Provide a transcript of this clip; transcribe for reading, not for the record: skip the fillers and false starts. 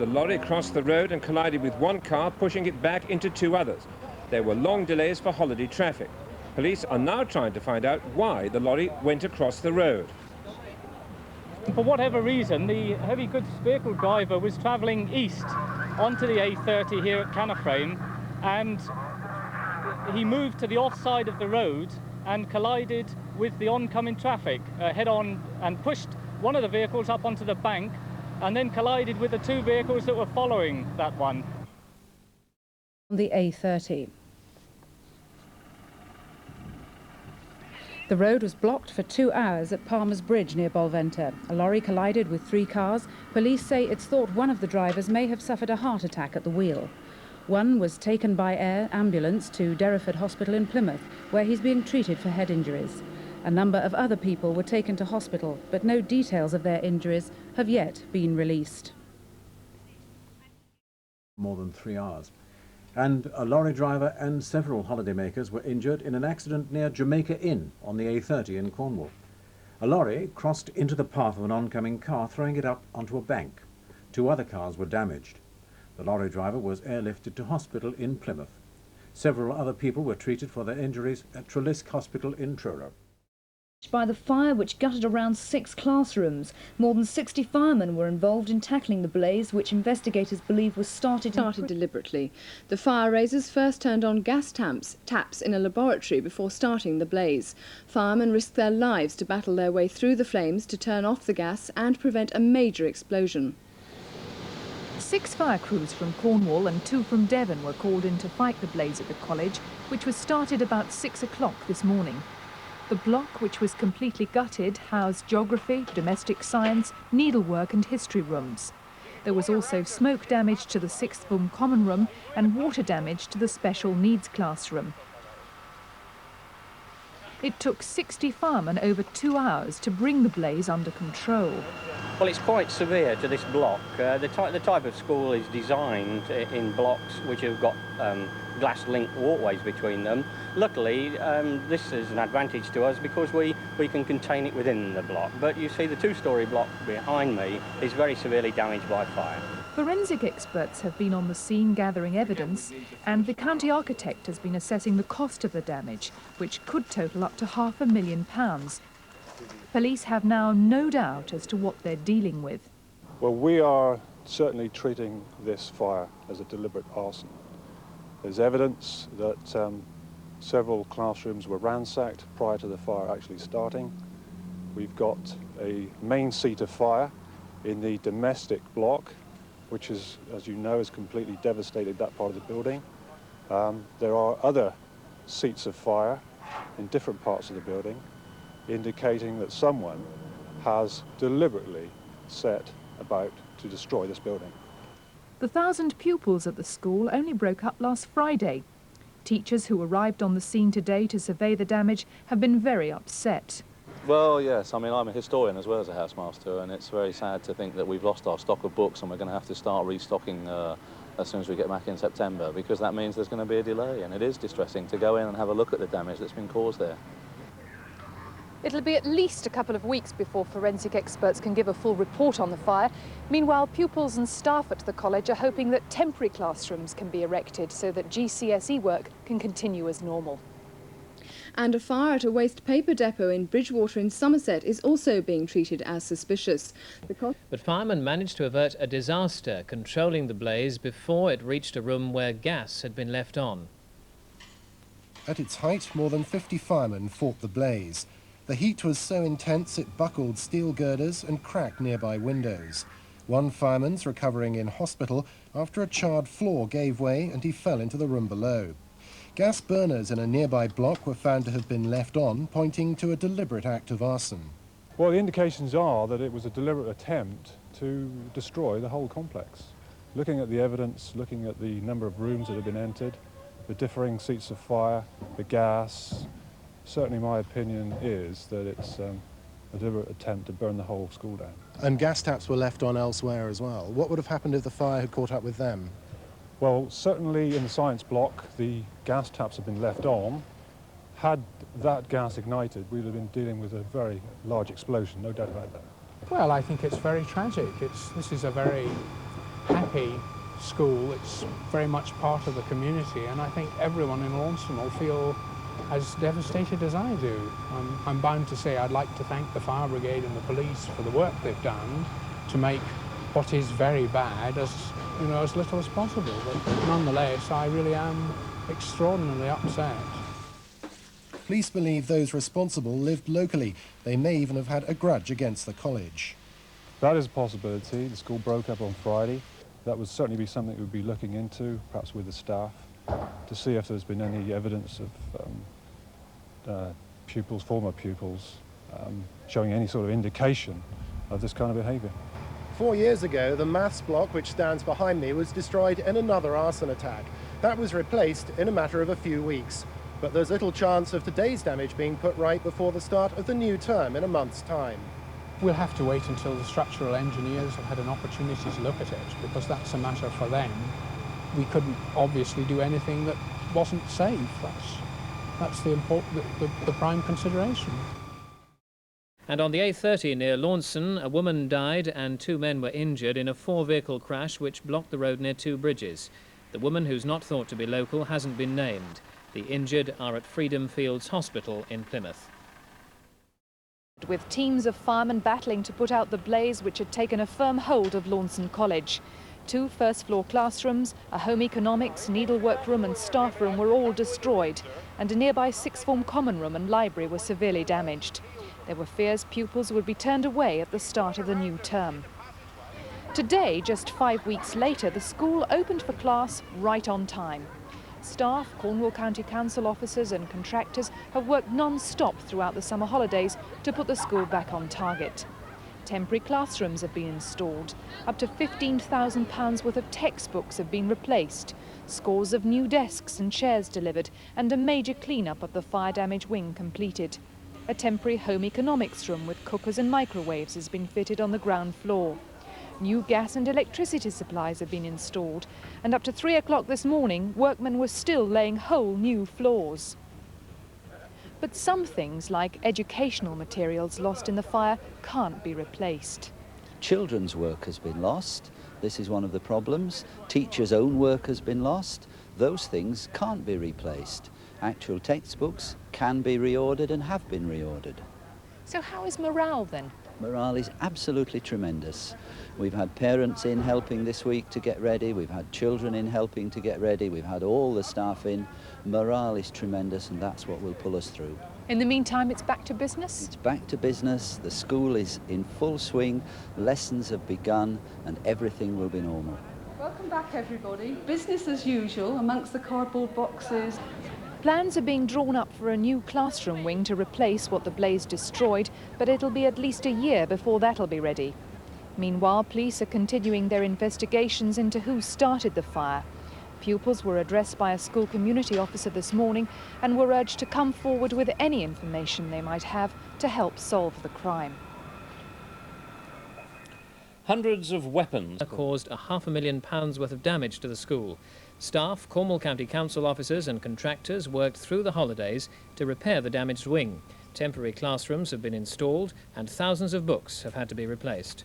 The lorry crossed the road and collided with one car, pushing it back into two others. There were long delays for holiday traffic. Police are now trying to find out why the lorry went across the road. For whatever reason, the heavy goods vehicle driver was travelling east onto the A30 here at Caniframe, and he moved to the offside of the road and collided with the oncoming traffic head-on, and pushed one of the vehicles up onto the bank and then collided with the two vehicles that were following that one. The A30. The road was blocked for 2 hours at Palmer's Bridge near Bolventa. A lorry collided with 3 cars. Police say it's thought one of the drivers may have suffered a heart attack at the wheel. One was taken by air ambulance to Derriford Hospital in Plymouth, where he's being treated for head injuries. A number of other people were taken to hospital, but no details of their injuries have yet been released. More than 3 hours. And a lorry driver and several holidaymakers were injured in an accident near Jamaica Inn on the A30 in Cornwall. A lorry crossed into the path of an oncoming car, throwing it up onto a bank. 2 other cars were damaged. The lorry driver was airlifted to hospital in Plymouth. Several other people were treated for their injuries at Treliske Hospital in Truro. By the fire which gutted around 6 classrooms. More than 60 firemen were involved in tackling the blaze, which investigators believe was started deliberately. The fire raisers first turned on gas taps in a laboratory before starting the blaze. Firemen risked their lives to battle their way through the flames to turn off the gas and prevent a major explosion. 6 fire crews from Cornwall and 2 from Devon were called in to fight the blaze at the college, which was started about 6 o'clock this morning. The block, which was completely gutted, housed geography, domestic science, needlework and history rooms. There was also smoke damage to the 6th form common room and water damage to the special needs classroom. It took 60 firemen over 2 hours to bring the blaze under control. Well, it's quite severe to this block. The type of school is designed in blocks which have got glass-linked walkways between them. Luckily, this is an advantage to us because we can contain it within the block. But you see, the 2-storey block behind me is very severely damaged by fire. Forensic experts have been on the scene gathering evidence, and the county architect has been assessing the cost of the damage, which could total up to £500,000. Police have now no doubt as to what they're dealing with. Well, we are certainly treating this fire as a deliberate arson. There's evidence that several classrooms were ransacked prior to the fire actually starting. We've got a main seat of fire in the domestic block, which is, as you know, has completely devastated that part of the building. There are other seats of fire in different parts of the building, indicating that someone has deliberately set about to destroy this building. The 1,000 pupils at the school only broke up last Friday. Teachers who arrived on the scene today to survey the damage have been very upset. Well, yes, I mean, I'm a historian as well as a housemaster, and it's very sad to think that we've lost our stock of books and we're going to have to start restocking as soon as we get back in September, because that means there's going to be a delay, and it is distressing to go in and have a look at the damage that's been caused there. It'll be at least a couple of weeks before forensic experts can give a full report on the fire. Meanwhile, pupils and staff at the college are hoping that temporary classrooms can be erected so that GCSE work can continue as normal. And a fire at a waste paper depot in Bridgewater in Somerset is also being treated as suspicious. But firemen managed to avert a disaster, controlling the blaze before it reached a room where gas had been left on. At its height, more than 50 firemen fought the blaze. The heat was so intense it buckled steel girders and cracked nearby windows. One fireman's recovering in hospital after a charred floor gave way and he fell into the room below. Gas burners in a nearby block were found to have been left on, pointing to a deliberate act of arson. Well, the indications are that it was a deliberate attempt to destroy the whole complex. Looking at the evidence, looking at the number of rooms that have been entered, the differing seats of fire, the gas, certainly my opinion is that it's a deliberate attempt to burn the whole school down. And gas taps were left on elsewhere as well. What would have happened if the fire had caught up with them? Well, certainly in the science block, the gas taps have been left on. Had that gas ignited, we'd have been dealing with a very large explosion, no doubt about that. Well, I think it's very tragic. This is a very happy school. It's very much part of the community, and I think everyone in Launceston will feel as devastated as I do. I'm bound to say I'd like to thank the fire brigade and the police for the work they've done to make what is very bad as little as possible. But nonetheless, I really am extraordinarily upset. Police believe those responsible lived locally. They may even have had a grudge against the college. That is a possibility. The school broke up on Friday. That would certainly be something we'd be looking into, perhaps with the staff, to see if there's been any evidence of pupils, former pupils, showing any sort of indication of this kind of behaviour. 4 years ago, the maths block, which stands behind me, was destroyed in another arson attack. That was replaced in a matter of a few weeks. But there's little chance of today's damage being put right before the start of the new term in a month's time. We'll have to wait until the structural engineers have had an opportunity to look at it, because that's a matter for them. We couldn't obviously do anything that wasn't safe. That's the prime consideration. And on the A30 near Launceston, a woman died and 2 men were injured in a 4-vehicle crash which blocked the road near 2 bridges. The woman, who's not thought to be local, hasn't been named. The injured are at Freedom Fields Hospital in Plymouth. With teams of firemen battling to put out the blaze which had taken a firm hold of Launceston College. 2 first-floor classrooms, a home economics, needlework room and staff room were all destroyed, and a nearby 6th form common room and library were severely damaged. There were fears pupils would be turned away at the start of the new term. Today, just 5 weeks later, the school opened for class right on time. Staff, Cornwall County Council officers and contractors have worked non-stop throughout the summer holidays to put the school back on target. Temporary classrooms have been installed. Up to £15,000 worth of textbooks have been replaced. Scores of new desks and chairs delivered, and a major clean-up of the fire-damaged wing completed. A temporary home economics room with cookers and microwaves has been fitted on the ground floor. New gas and electricity supplies have been installed, and up to 3 o'clock this morning, workmen were still laying whole new floors. But some things, like educational materials lost in the fire, can't be replaced. Children's work has been lost. This is one of the problems. Teachers' own work has been lost. Those things can't be replaced. Actual textbooks can be reordered and have been reordered. So how is morale then? Morale is absolutely tremendous. We've had parents in helping this week to get ready. We've had children in helping to get ready. We've had all the staff in. Morale is tremendous, and that's what will pull us through. In the meantime, it's back to business? It's back to business. The school is in full swing. Lessons have begun, and everything will be normal. Welcome back, everybody. Business as usual amongst the cardboard boxes. Plans are being drawn up for a new classroom wing to replace what the blaze destroyed, but it'll be at least a year before that'll be ready. Meanwhile, police are continuing their investigations into who started the fire. Pupils were addressed by a school community officer this morning and were urged to come forward with any information they might have to help solve the crime. Hundreds of weapons caused £500,000 worth of damage to the school. Staff, Cornwall County Council officers and contractors worked through the holidays to repair the damaged wing. Temporary classrooms have been installed and thousands of books have had to be replaced.